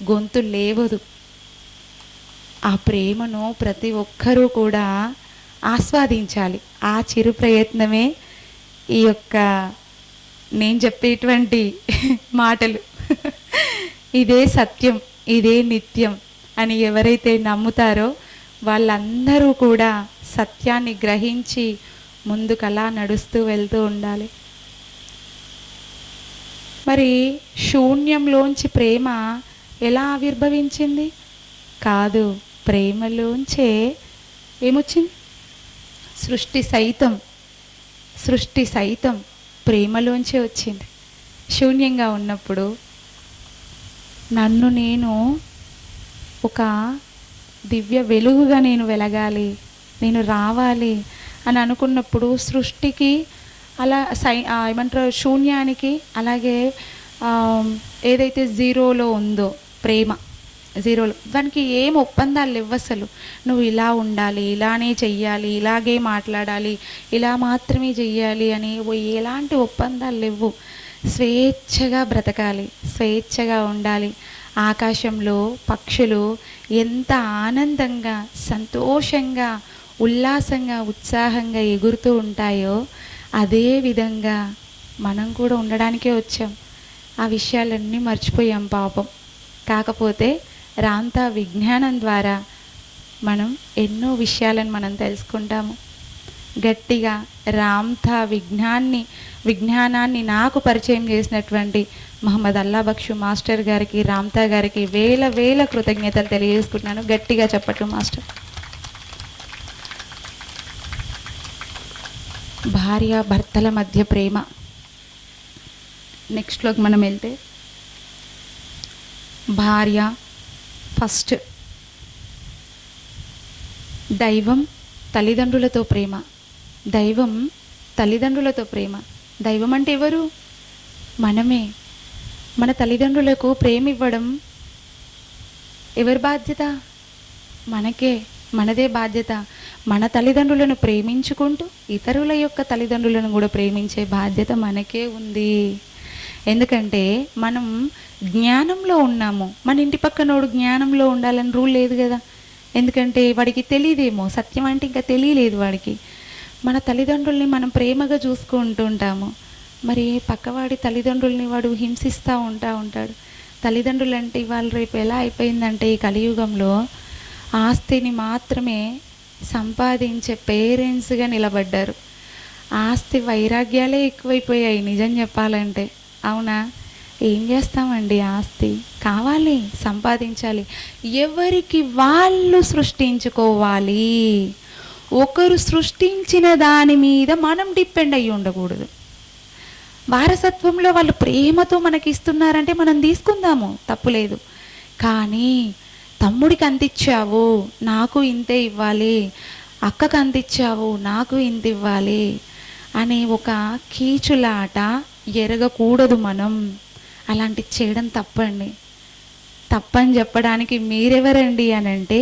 గొంతు లేవదు. ఆ ప్రేమను ప్రతి ఒక్కరూ కూడా ఆస్వాదించాలి. ఆ చిరు ప్రయత్నమే ఈ యొక్క నేను చెప్పేటువంటి మాటలు. ఇదే సత్యం, ఇదే నిత్యం అని ఎవరైతే నమ్ముతారో వాళ్ళందరూ కూడా సత్యాన్ని గ్రహించి ముందుకలా నడుస్తూ వెళ్తూ ఉండాలి. మరి శూన్యంలోంచి ప్రేమ ఎలా ఆవిర్భవించింది? కాదు, ప్రేమలోంచే ఏమొచ్చింది? సృష్టి సైతం ప్రేమలోంచే వచ్చింది. శూన్యంగా ఉన్నప్పుడు నన్ను నేను ఒక దివ్య వెలుగుగా నేను వెలగాలి, నేను రావాలి అని అనుకున్నప్పుడు సృష్టికి అలా ఏమంటారు శూన్యానికి, అలాగే ఏదైతే జీరోలో ఉందో ప్రేమ, జీరోలో దానికి ఏం ఒప్పందాలు లేవు అసలు. నువ్వు ఇలా ఉండాలి, ఇలానే చెయ్యాలి, ఇలాగే మాట్లాడాలి, ఇలా మాత్రమే చెయ్యాలి అని ఎలాంటి ఒప్పందాలు లేవు. స్వేచ్ఛగా బ్రతకాలి, స్వేచ్ఛగా ఉండాలి. ఆకాశంలో పక్షులు ఎంత ఆనందంగా, సంతోషంగా, ఉల్లాసంగా, ఉత్సాహంగా ఎగురుతూ ఉంటాయో అదే విధంగా మనం కూడా ఉండడానికే వచ్చాం. ఆ విషయాలన్నీ మర్చిపోయాం పాపం. కాకపోతే రాంతా విజ్ఞానం ద్వారా మనం ఎన్నో విషయాలను మనం తెలుసుకుంటాము. గట్టిగా రాంతా విజ్ఞానాన్ని నాకు పరిచయం చేసినటువంటి మహమ్మద్ అల్లా బక్షు మాస్టర్ గారికి, రాంతా గారికి వేల కృతజ్ఞతలు తెలియజేసుకుంటున్నాను. గట్టిగా చెప్పట్లు మాస్టర్. భార్య భర్తల మధ్య ప్రేమ. నెక్స్ట్లోకి మనం వెళ్తే భార్య ఫస్ట్, దైవం తల్లిదండ్రులతో ప్రేమ. దైవం తల్లిదండ్రులతో ప్రేమ. దైవం అంటే ఎవరు? మనమే. మన తల్లిదండ్రులకు ప్రేమ ఇవ్వడం ఎవరి బాధ్యత? మనకే, మనదే బాధ్యత. మన తల్లిదండ్రులను ప్రేమించుకుంటూ ఇతరుల యొక్క తల్లిదండ్రులను కూడా ప్రేమించే బాధ్యత మనకే ఉంది. ఎందుకంటే మనం జ్ఞానంలో ఉన్నాము. మన ఇంటి పక్కనోడు జ్ఞానంలో ఉండాలని రూల్ లేదు కదా. ఎందుకంటే వాడికి తెలియదేమో, సత్యం అంటే ఇంకా తెలియలేదు వాడికి. మన తల్లిదండ్రుల్ని మనం ప్రేమగా చూసుకుంటూ ఉంటాము. మరి పక్కవాడి తల్లిదండ్రుల్ని వాడు హింసిస్తూ ఉంటాడు. తల్లిదండ్రులు అంటే ఇవాళ రేపు ఎలా అయిపోయిందంటే ఈ కలియుగంలో ఆస్తిని మాత్రమే సంపాదించే పేరెంట్స్గా నిలబడ్డారు. ఆస్తి వైరాగ్యాలే ఎక్కువైపోయాయి నిజం చెప్పాలంటే. అవునా? ఏం చేస్తామండి, ఆస్తి కావాలి, సంపాదించాలి, ఎవరికి వాళ్ళు సృష్టించుకోవాలి. ఒకరు సృష్టించిన దాని మీద మనం డిపెండ్ అయ్యి ఉండకూడదు. వారసత్వంలో వాళ్ళు ప్రేమతో మనకి ఇస్తున్నారంటే మనం తీసుకుందాము, తప్పులేదు. కానీ తమ్ముడికి అంత ఇచ్చావు, నాకు ఇంతే ఇవ్వాలి, అక్కకు అంత ఇచ్చావు, నాకు ఇంత ఇవ్వాలి అనే ఒక కీచులాట ఎరగకూడదు. మనం అలాంటి చేయడం తప్పండి. తప్పని చెప్పడానికి మీరెవరండి అని అంటే,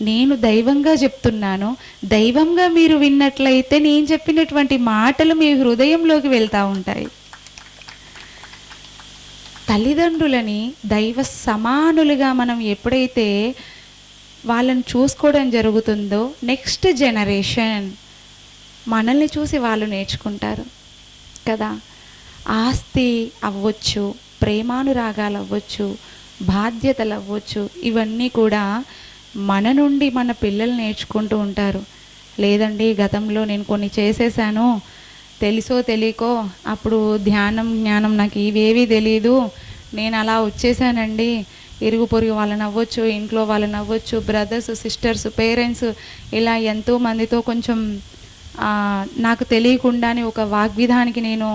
నేను దైవంగా చెప్తున్నాను. దైవంగా మీరు విన్నట్లయితే నేను చెప్పినటువంటి మాటలు మీ హృదయంలోకి వెళ్తూ ఉంటాయి. తల్లిదండ్రులని దైవ సమానులుగా మనం ఎప్పుడైతే వాళ్ళని చూసుకోవడం జరుగుతుందో నెక్స్ట్ జనరేషన్ మనల్ని చూసి వాళ్ళు నేర్చుకుంటారు కదా. ఆస్తి అవ్వచ్చు, ప్రేమానురాగాలు అవ్వచ్చు, బాధ్యతలు అవ్వచ్చు, ఇవన్నీ కూడా మన నుండి మన పిల్లలు నేర్చుకుంటూ ఉంటారు. లేదండి గతంలో నేను కొన్ని చేసేసాను, తెలుసో తెలియకో అప్పుడు ధ్యానం జ్ఞానం నాకు ఇవేవీ తెలియదు, నేను అలా వచ్చేసానండి, ఇరుగు పొరుగు వాళ్ళని అవ్వచ్చు, ఇంట్లో వాళ్ళని అవ్వచ్చు, బ్రదర్స్ సిస్టర్స్ పేరెంట్స్, ఇలా ఎంతోమందితో కొంచెం నాకు తెలియకుండానే ఒక వాగ్విధానికి నేను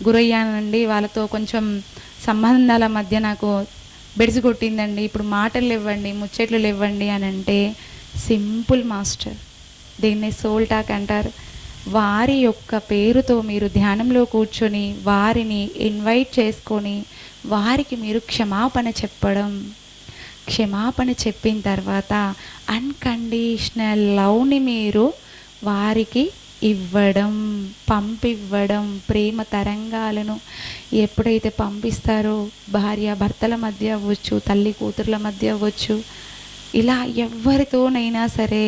గురయ్యానండి, వాళ్ళతో కొంచెం సంబంధాల మధ్య నాకు బెడిసి కొట్టిందండి, ఇప్పుడు మాటలు ఇవ్వండి, ముచ్చట్లు ఇవ్వండి అని అంటే సింపుల్ మాస్టర్, దీన్ని సోల్ టాక్ అంటారు. వారి యొక్క పేరుతో మీరు ధ్యానంలో కూర్చొని వారిని ఇన్వైట్ చేసుకొని వారికి మీరు క్షమాపణ చెప్పడం, క్షమాపణ చెప్పిన తర్వాత అన్కండిషనల్ లవ్ని మీరు వారికి ఇవ్వడం, పంపివ్వడం, ప్రేమ తరంగాలను ఎప్పుడైతే పంపిస్తారో భార్య భర్తల మధ్య అవ్వచ్చు, తల్లి కూతుర్ల మధ్య అవ్వచ్చు, ఇలా ఎవరితోనైనా సరే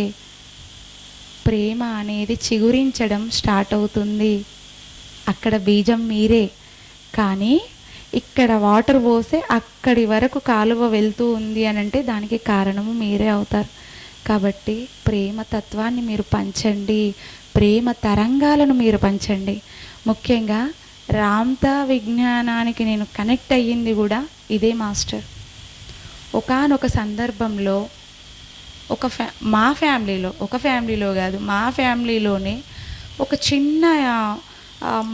ప్రేమ అనేది చిగురించడం స్టార్ట్ అవుతుంది. అక్కడ బీజం మీరే, కానీ ఇక్కడ వాటర్ పోస్తే అక్కడి వరకు కాలువ వెళ్తూ ఉంది అని అంటే దానికి కారణము మీరే అవుతారు. కాబట్టి ప్రేమ తత్వాన్ని మీరు పంచండి, ప్రేమ తరంగాలను మీరు పంచండి. ముఖ్యంగా రామ్తా విజ్ఞానానికి నేను కనెక్ట్ అయ్యింది కూడా ఇదే మాస్టర్. ఒకానొక సందర్భంలో మా ఫ్యామిలీలో కాదు, మా ఫ్యామిలీలోనే ఒక చిన్న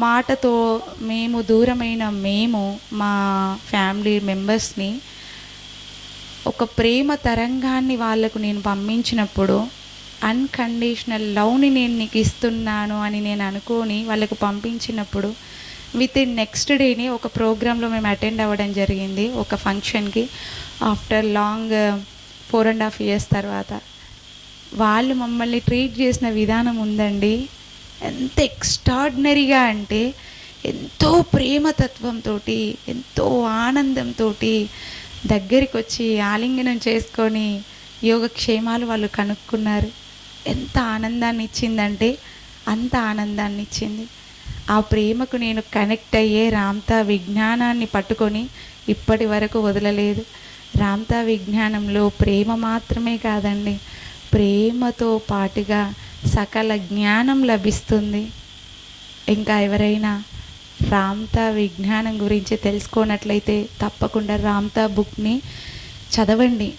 మాటతో మేము మా ఫ్యామిలీ మెంబర్స్ని ఒక ప్రేమ తరంగాన్ని వాళ్ళకు నేను పంపించినప్పుడు, అన్కండిషనల్ లవ్ని నేను నీకు ఇస్తున్నాను అని నేను అనుకొని వాళ్ళకు పంపించినప్పుడు విత్ ఇన్ నెక్స్ట్ డేనే ఒక ప్రోగ్రాంలో మేము అటెండ్ అవ్వడం జరిగింది, ఒక ఫంక్షన్కి. ఆఫ్టర్ లాంగ్ 4.5 years తర్వాత వాళ్ళు మమ్మల్ని ట్రీట్ చేసిన విధానం ఉందండి, ఎంత ఎక్స్ట్రాడినరీగా అంటే ఎంతో ప్రేమతత్వంతో, ఎంతో ఆనందంతో దగ్గరికి వచ్చి ఆలింగనం చేసుకొని యోగక్షేమాలు వాళ్ళు కనుక్కున్నారు. ఎంత ఆనందాన్ని ఇచ్చిందంటే అంత ఆనందాన్ని ఇచ్చింది. ఆ ప్రేమకు నేను కనెక్ట్ అయ్యే రామ్తా విజ్ఞానాన్ని పట్టుకొని ఇప్పటి వరకు వదలలేదు. రామ్తా విజ్ఞానంలో ప్రేమ మాత్రమే కాదండి, ప్రేమతో పాటుగా సకల జ్ఞానం లభిస్తుంది. ఇంకా ఎవరైనా రామ్తా విజ్ఞానం గురించి తెలుసుకోనట్లయితే తప్పకుండా రామ్తా బుక్ని చదవండి,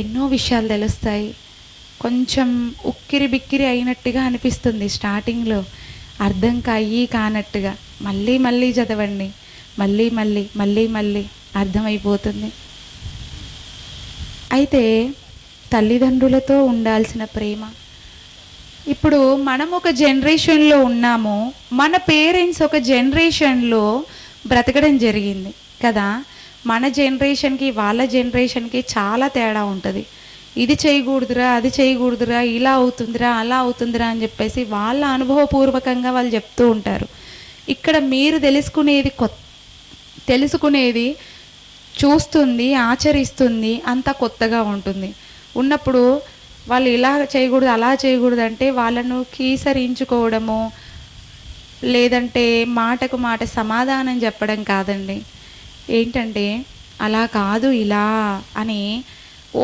ఎన్నో విషయాలు తెలుస్తాయి. కొంచెం ఉక్కిరి బిక్కిరి అయినట్టుగా అనిపిస్తుంది స్టార్టింగ్లో, అర్థం కానట్టుగా, మళ్ళీ చదవండి, మళ్ళీ అర్థమైపోతుంది. అయితే తల్లిదండ్రులతో ఉండాల్సిన ప్రేమ, ఇప్పుడు మనం ఒక జనరేషన్లో ఉన్నాము, మన పేరెంట్స్ ఒక జనరేషన్లో బ్రతకడం జరిగింది కదా. మన జనరేషన్కి వాళ్ళ జనరేషన్కి చాలా తేడా ఉంటుంది. ఇది చేయకూడదురా, అది చేయకూడదురా, ఇలా అవుతుందిరా, అలా అవుతుందిరా అని చెప్పేసి వాళ్ళ అనుభవపూర్వకంగా వాళ్ళు చెప్తూ ఉంటారు. ఇక్కడ మీరు తెలుసుకునేది చూస్తుంది, ఆచరిస్తుంది, అంతా కొత్తగా ఉంటుంది. ఉన్నప్పుడు వాళ్ళు ఇలా చేయకూడదు, అలా చేయకూడదు అంటే వాళ్ళను కీసరించుకోవడము, లేదంటే మాటకు మాట సమాధానం చెప్పడం కాదండి. ఏంటంటే అలా కాదు ఇలా అని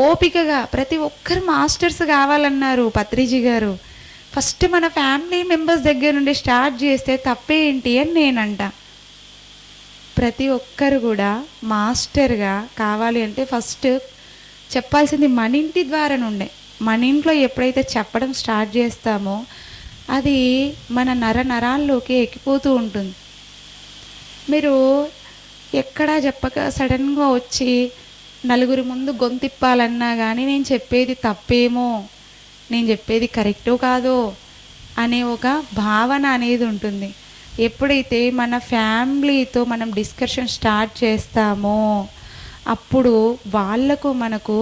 ఓపికగా, ప్రతి ఒక్కరు మాస్టర్స్ కావాలన్నారు పత్రిజీ గారు. ఫస్ట్ మన ఫ్యామిలీ మెంబర్స్ దగ్గర నుండి స్టార్ట్ చేస్తే తప్పేంటి అని నేనంట. ప్రతి ఒక్కరు కూడా మాస్టర్గా కావాలి అంటే ఫస్ట్ చెప్పాల్సింది మన ఇంటి ద్వారా నుండే. మన ఇంట్లో ఎప్పుడైతే చెప్పడం స్టార్ట్ చేస్తామో అది మన నరాల్లోకి ఎక్కిపోతూ ఉంటుంది. మీరు ఎక్కడా చెప్పక సడన్గా వచ్చి నలుగురి ముందు గొంతిప్పాలన్నా కానీ నేను చెప్పేది తప్పేమో, నేను చెప్పేది కరెక్టో కాదో అనే ఒక భావన అనేది ఉంటుంది. ఎప్పుడైతే మన ఫ్యామిలీతో మనం డిస్కషన్ స్టార్ట్ చేస్తామో అప్పుడు వాళ్లకు మనకు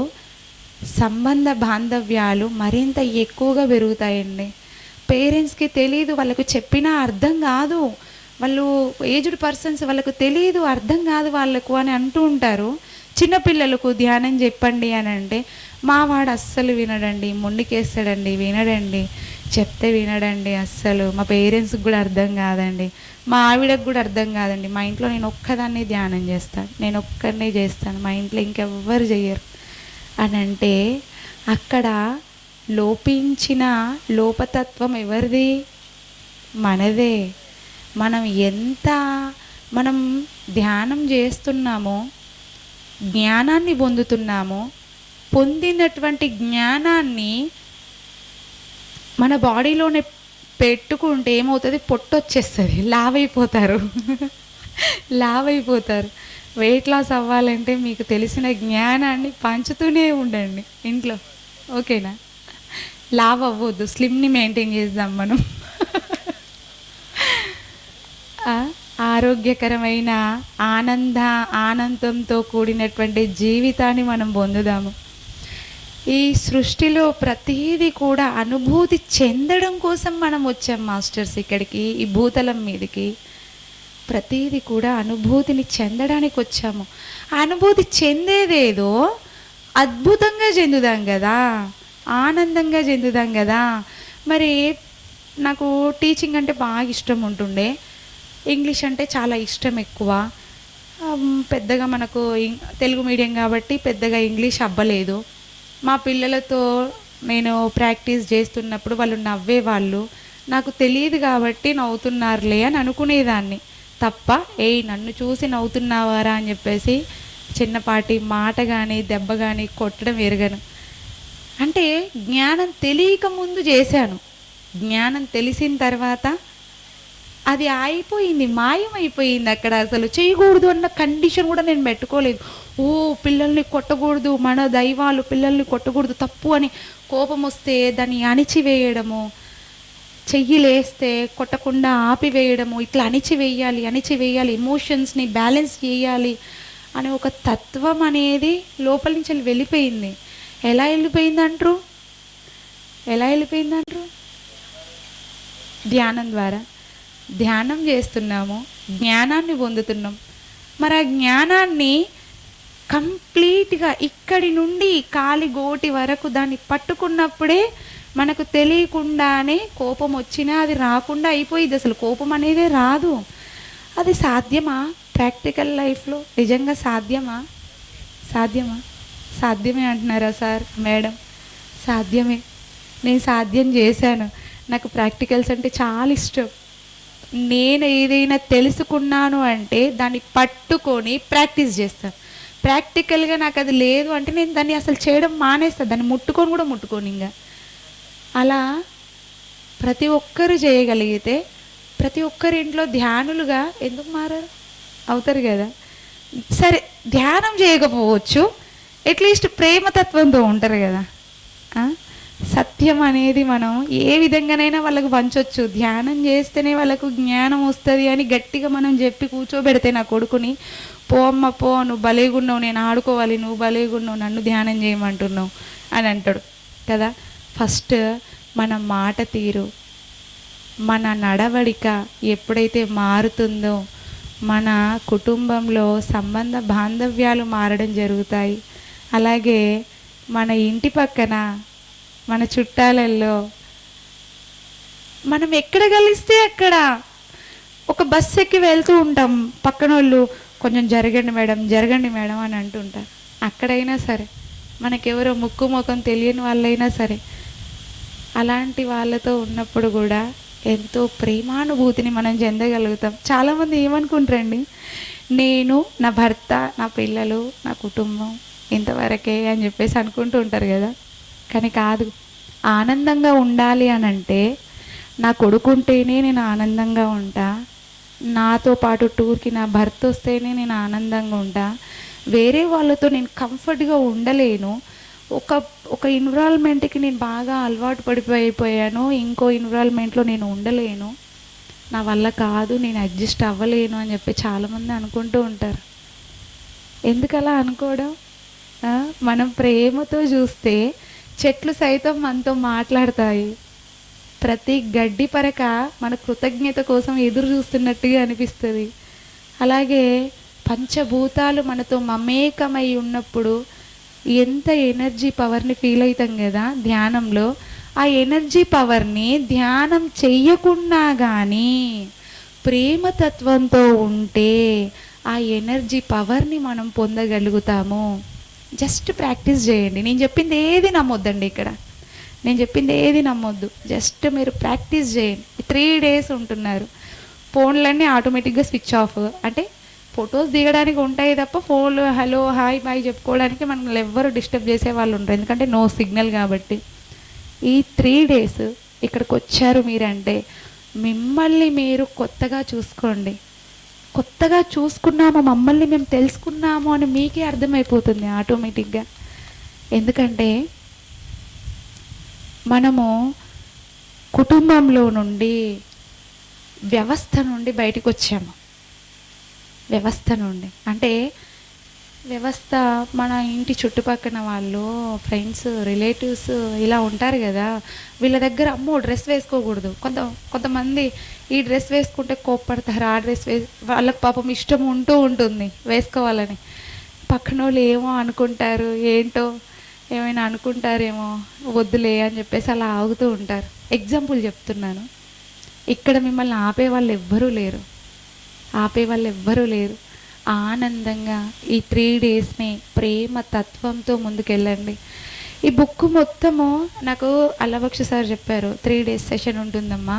సంబంధ బాంధవ్యాలు మరింత ఎక్కువగా పెరుగుతాయండి. పేరెంట్స్కి తెలియదు, వాళ్ళకు చెప్పినా అర్థం కాదు, వాళ్ళు ఏజ్డ్ పర్సన్స్ వాళ్ళకు తెలియదు, అర్థం కాదు వాళ్ళకు అని అంటూ ఉంటారు. చిన్నపిల్లలకు ధ్యానం చెప్పండి అని అంటే మా వాడు అస్సలు వినడండి, మొండికేస్తాడండి, వినడండి, చెప్తే వినడండి అస్సలు. మా పేరెంట్స్కి కూడా అర్థం కాదండి, మా ఆవిడకు కూడా అర్థం కాదండి. మా ఇంట్లో నేను ఒక్కదాన్ని ధ్యానం చేస్తాను, నేను ఒక్కడనే చేస్తాను, మా ఇంట్లో ఇంకెవ్వరు చెయ్యరు అని అంటే అక్కడ లోపించిన లోపతత్వం ఎవరిది? మనదే. మనం ధ్యానం చేస్తున్నామో, జ్ఞానాన్ని పొందుతున్నామో, పొందినటువంటి జ్ఞానాన్ని మన బాడీలోనే పెట్టుకుంటే ఏమవుతుంది? పొట్టొచ్చేస్తుంది, లావైపోతారు. లావైపోతారు. వెయిట్ లాస్ అవ్వాలంటే మీకు తెలిసిన జ్ఞానాన్ని పంచుతూనే ఉండండి ఇంట్లో, ఓకేనా? లావ్ అవ్వద్దు, స్లిమ్ని మెయింటైన్ చేద్దాం మనం. ఆరోగ్యకరమైన ఆనందంతో కూడినటువంటి జీవితాన్ని మనం పొందుదాము. ఈ సృష్టిలో ప్రతీది కూడా అనుభూతి చెందడం కోసం మనం వచ్చాం మాస్టర్స్ ఇక్కడికి, ఈ భూతలం మీదకి. ప్రతీది కూడా అనుభూతిని చెందడానికి వచ్చాము. ఆ అనుభూతి చెందేదేదో అద్భుతంగా చెందుదాం కదా, ఆనందంగా చెందుదాం కదా. మరి నాకు టీచింగ్ అంటే బాగా ఇష్టం ఉంటుండే, ఇంగ్లీష్ అంటే చాలా ఇష్టం ఎక్కువ. పెద్దగా మనకు తెలుగు మీడియం కాబట్టి పెద్దగా ఇంగ్లీష్ అవ్వలేదు. మా పిల్లలతో నేను ప్రాక్టీస్ చేస్తున్నప్పుడు వాళ్ళు నవ్వేవాళ్ళు, నాకు తెలియదు కాబట్టి నవ్వుతున్నారులే అని అనుకునేదాన్ని తప్ప, నన్ను చూసి నవ్వుతున్నావారా అని చెప్పేసి చిన్నపాటి మాట కానీ దెబ్బ కానీ కొట్టడం ఎరగను. అంటే జ్ఞానం తెలియక ముందు చేశాను, జ్ఞానం తెలిసిన తర్వాత అది అయిపోయింది, మాయమైపోయింది. అక్కడ అసలు చేయకూడదు అన్న కండిషన్ కూడా నేను పెట్టుకోలేదు. పిల్లల్ని కొట్టకూడదు, మన దైవాలు పిల్లల్ని కొట్టకూడదు, తప్పు అని కోపం వస్తే దాన్ని అణిచివేయడము, చెయ్యి లేస్తే కొట్టకుండా ఆపివేయడము, ఇట్లా అణిచివేయాలి, ఎమోషన్స్ని బ్యాలెన్స్ చేయాలి అనే ఒక తత్వం అనేది లోపల నుంచి వెళ్ళిపోయింది. ఎలా వెళ్ళిపోయిందంటారు? ధ్యానం ద్వారా. ధ్యానం చేస్తున్నాము, జ్ఞానాన్ని పొందుతున్నాం. మరి ఆ జ్ఞానాన్ని కంప్లీట్గా ఇక్కడి నుండి కాలి గోటి వరకు దాన్ని పట్టుకున్నప్పుడే మనకు తెలియకుండానే కోపం వచ్చినా అది రాకుండా అయిపోయింది. అసలు కోపం అనేదే రాదు. అది సాధ్యమా? ప్రాక్టికల్ లైఫ్లో నిజంగా సాధ్యమా? సాధ్యమే అంటున్నారా సార్, మేడం? సాధ్యమే. నేను సాధ్యం చేశాను. నాకు ప్రాక్టికల్స్ అంటే చాలా ఇష్టం. నేను ఏదైనా తెలుసుకున్నాను అంటే దాన్ని పట్టుకొని ప్రాక్టీస్ చేస్తాను. ప్రాక్టికల్గా నాకు అది లేదు అంటే నేను దాన్ని అసలు చేయడం మానేస్తాను, దాన్ని ముట్టుకోని ఇంకా. అలా ప్రతి ఒక్కరు చేయగలిగితే ప్రతి ఒక్కరి ఇంట్లో ధ్యానులుగా ఎందుకు మారారు? అవుతారు కదా. సరే, ధ్యానం చేయకపోవచ్చు, అట్లీస్ట్ ప్రేమతత్వంతో ఉంటారు కదా. సత్యం అనేది మనం ఏ విధంగానైనా వాళ్ళకు పంచొచ్చు. ధ్యానం చేస్తేనే వాళ్ళకు జ్ఞానం వస్తుంది అని గట్టిగా మనం చెప్పి కూర్చోబెడితే, నా కొడుకుని పో అమ్మ పో, నువ్వు భలేగున్నావు, నేను ఆడుకోవాలి, నువ్వు భలేగున్నావు, నన్ను ధ్యానం చేయమంటున్నావు అని అంటాడు కదా. ఫస్ట్ మన మాట తీరు, మన నడవడిక ఎప్పుడైతే మారుతుందో మన కుటుంబంలో సంబంధ బాంధవ్యాలు మారడం జరుగుతాయి. అలాగే మన ఇంటి పక్కన, మన చుట్టాలల్లో మనం ఎక్కడ కలిస్తే అక్కడ, ఒక బస్సు ఎక్కి వెళ్తూ ఉంటాం, పక్కన వాళ్ళు కొంచెం జరగండి మేడం అని అంటుంటారు. అక్కడైనా సరే మనకెవరో ముక్కు ముఖం తెలియని వాళ్ళైనా సరే అలాంటి వాళ్ళతో ఉన్నప్పుడు కూడా ఎంతో ప్రేమానుభూతిని మనం చెందగలుగుతాం. చాలామంది ఏమనుకుంటారండి, నేను, నా భర్త, నా పిల్లలు, నా కుటుంబం ఇంతవరకే అని చెప్పేసి అనుకుంటూ ఉంటారు కదా. కానీ కాదు. ఆనందంగా ఉండాలి అని అంటే నా కొడుకుంటేనే నేను ఆనందంగా ఉంటా, నాతో పాటు టూర్కి నా భర్త వస్తేనే నేను ఆనందంగా ఉంటా, వేరే వాళ్ళతో నేను కంఫర్ట్గా ఉండలేను. ఒక ఎన్విరాన్మెంట్కి నేను బాగా అలవాటు పడిపోయాను, ఇంకో ఎన్విరాన్మెంట్లో నేను ఉండలేను, నా వల్ల కాదు, నేను అడ్జస్ట్ అవ్వలేను అని చెప్పి చాలామంది అనుకుంటూ ఉంటారు. ఎందుకలా అనుకోవడం? మనం ప్రేమతో చూస్తే చెట్లు సైతం మనతో మాట్లాడతాయి. ప్రతి గడ్డి పరక మన కృతజ్ఞత కోసం ఎదురు చూస్తున్నట్టుగా అనిపిస్తుంది. అలాగే పంచభూతాలు మనతో మమేకమై ఉన్నప్పుడు ఎంత ఎనర్జీ పవర్ని ఫీల్ అవుతాం కదా ధ్యానంలో. ఆ ఎనర్జీ పవర్ని ధ్యానం చెయ్యకున్నా కానీ ప్రేమతత్వంతో ఉంటే ఆ ఎనర్జీ పవర్ని మనం పొందగలుగుతాము. జస్ట్ ప్రాక్టీస్ చేయండి. నేను చెప్పింది ఏది నమ్మొద్దండి. ఇక్కడ నేను చెప్పింది ఏది నమ్మొద్దు. జస్ట్ మీరు ప్రాక్టీస్ చేయండి. 3 days ఉంటున్నారు. ఫోన్లన్నీ ఆటోమేటిక్గా స్విచ్ ఆఫ్. అంటే ఫొటోస్ దిగడానికి ఉంటాయి తప్ప ఫోన్లు హలో హాయ్ బాయ్ చెప్పుకోవడానికి మనల్ని ఎవ్వరు డిస్టర్బ్ చేసే వాళ్ళు ఉండరు. ఎందుకంటే నో సిగ్నల్ కాబట్టి. ఈ 3 days ఇక్కడికి వచ్చారు మీరంటే మిమ్మల్ని మీరు కొత్తగా చూసుకోండి. కొత్తగా చూసుకున్నాము, మమ్మల్ని మేము తెలుసుకున్నాము అని మీకే అర్థమైపోతుంది ఆటోమేటిక్గా. ఎందుకంటే మనము కుటుంబంలో నుండి వ్యవస్థ నుండి బయటికి వచ్చాము. వ్యవస్థ నుండి అంటే వ్యవస్థ మన ఇంటి చుట్టుపక్కల వాళ్ళు, ఫ్రెండ్స్, రిలేటివ్స్ ఇలా ఉంటారు కదా. వీళ్ళ దగ్గర అమ్మో డ్రెస్ వేసుకోకూడదు. కొంతమంది ఈ డ్రెస్ వేసుకుంటే కోప్పడతారు. ఆ డ్రెస్ వాళ్ళకి పాపం ఇష్టం ఉంటుంది వేసుకోవాలని. పక్కన వాళ్ళు ఏమో అనుకుంటారు, ఏంటో ఏమైనా అనుకుంటారేమో, వద్దులే అని చెప్పేసి అలా ఆగుతూ ఉంటారు. ఎగ్జాంపుల్ చెప్తున్నాను. ఇక్కడ మిమ్మల్ని ఆపేవాళ్ళు ఎవ్వరూ లేరు. ఆనందంగా ఈ 3 daysని ప్రేమ తత్వంతో ముందుకెళ్ళండి. ఈ బుక్ మొత్తము నాకు అల్లబక్ష సార్ చెప్పారు, 3 days సెషన్ ఉంటుందమ్మా,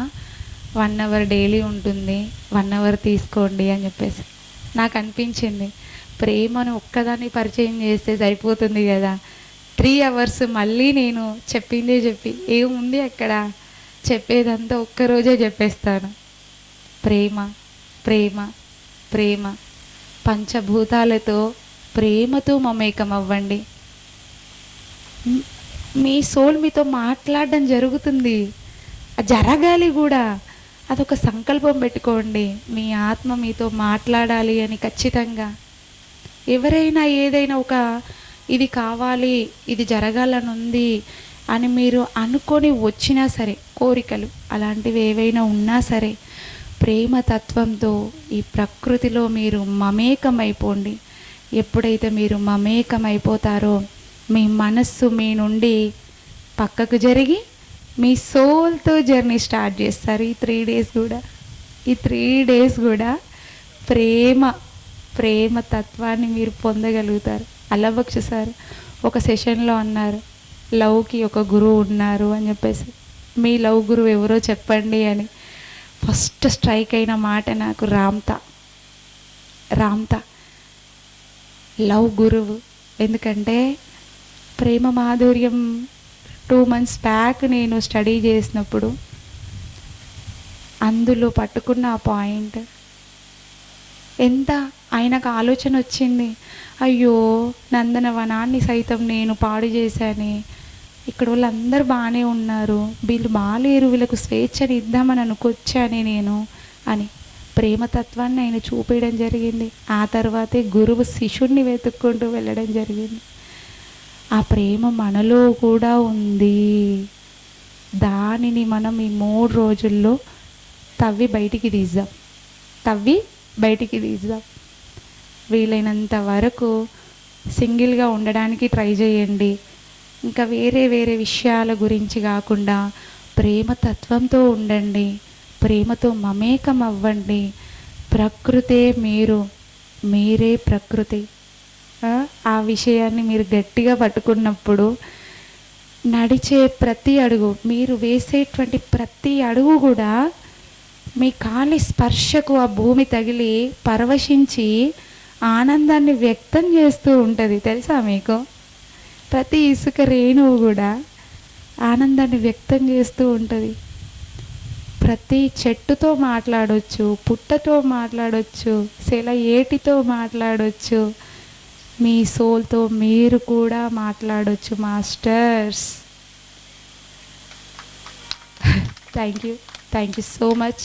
1 hour డైలీ ఉంటుంది, 1 hour తీసుకోండి అని చెప్పేసి. నాకు అనిపించింది ప్రేమను ఒక్కదాన్ని పరిచయం చేస్తే సరిపోతుంది కదా, 3 hours మళ్ళీ నేను చెప్పిందే చెప్పి ఏముంది అక్కడ, చెప్పేదంతా ఒక్కరోజే చెప్పేస్తాను. ప్రేమ ప్రేమ ప్రేమ, పంచభూతాలతో ప్రేమతో మమేకం అవ్వండి. మీ సోల్ మీతో మాట్లాడడం జరుగుతుంది, జరగాలి కూడా. అదొక సంకల్పం పెట్టుకోండి, మీ ఆత్మ మీతో మాట్లాడాలి అని. ఖచ్చితంగా ఎవరైనా ఏదైనా ఒక ఇది కావాలి, ఇది జరగాలని ఉంది అని మీరు అనుకొని వచ్చినా సరే, కోరికలు అలాంటివి ఏవైనా ఉన్నా సరే, ప్రేమతత్వంతో ఈ ప్రకృతిలో మీరు మమేకమైపోండి. ఎప్పుడైతే మీరు మమేకమైపోతారో మీ మనస్సు మీ నుండి పక్కకు జరిగి మీ సోల్తో జర్నీ స్టార్ట్ చేస్తారు. ఈ 3 days కూడా ప్రేమ తత్వాన్ని మీరు పొందగలుగుతారు. అల్లబక్ష సార్ ఒక సెషన్లో అన్నారు, లవ్కి ఒక గురువు ఉన్నారు అని చెప్పేసి. మీ లవ్ గురువు ఎవరో చెప్పండి అని. ఫస్ట్ స్ట్రైక్ అయిన మాట నాకు రామ్తా లవ్ గురువు. ఎందుకంటే ప్రేమ మాధుర్యం 2 months బ్యాక్ నేను స్టడీ చేసినప్పుడు అందులో పట్టుకున్న ఆ పాయింట్ ఎంత ఆయనకు ఆలోచన వచ్చింది, అయ్యో నందనవనాన్ని సైతం నేను పాడు చేశాను, ఇక్కడ వాళ్ళందరూ బాగానే ఉన్నారు, వీళ్ళు బాగాలేరు, వీళ్ళకు స్వేచ్ఛని ఇద్దామని అనుకొచ్చానే నేను అని ప్రేమతత్వాన్ని ఆయన చూపించడం జరిగింది. ఆ తర్వాతే గురువు శిష్యుడిని వెతుక్కుంటూ వెళ్ళడం జరిగింది. ఆ ప్రేమ మనలో కూడా ఉంది. దానిని మనం ఈ 3 రోజుల్లో తవ్వి బయటికి తీద్దాం. వీలైనంత వరకు సింగిల్గా ఉండడానికి ట్రై చేయండి. ఇంకా వేరే విషయాల గురించి కాకుండా ప్రేమతత్వంతో ఉండండి, ప్రేమతో మమేకం అవ్వండి. ప్రకృతే మీరే ప్రకృతి. ఆ విషయాన్ని మీరు గట్టిగా పట్టుకున్నప్పుడు నడిచే ప్రతి అడుగు, మీరు వేసేటువంటి ప్రతి అడుగు కూడా మీ కాలి స్పర్శకు ఆ భూమి తగిలి పరవశించి ఆనందాన్ని వ్యక్తం చేస్తూ ఉంటుంది. తెలుసా మీకు? ప్రతి ఇసుక రేణువు కూడా ఆనందాన్ని వ్యక్తం చేస్తూ ఉంటుంది. ప్రతి చెట్టుతో మాట్లాడొచ్చు, పుట్టతో మాట్లాడొచ్చు, ఏటితో మాట్లాడొచ్చు, మీ సోల్తో మీరు కూడా మాట్లాడొచ్చు masters. Thank you so much.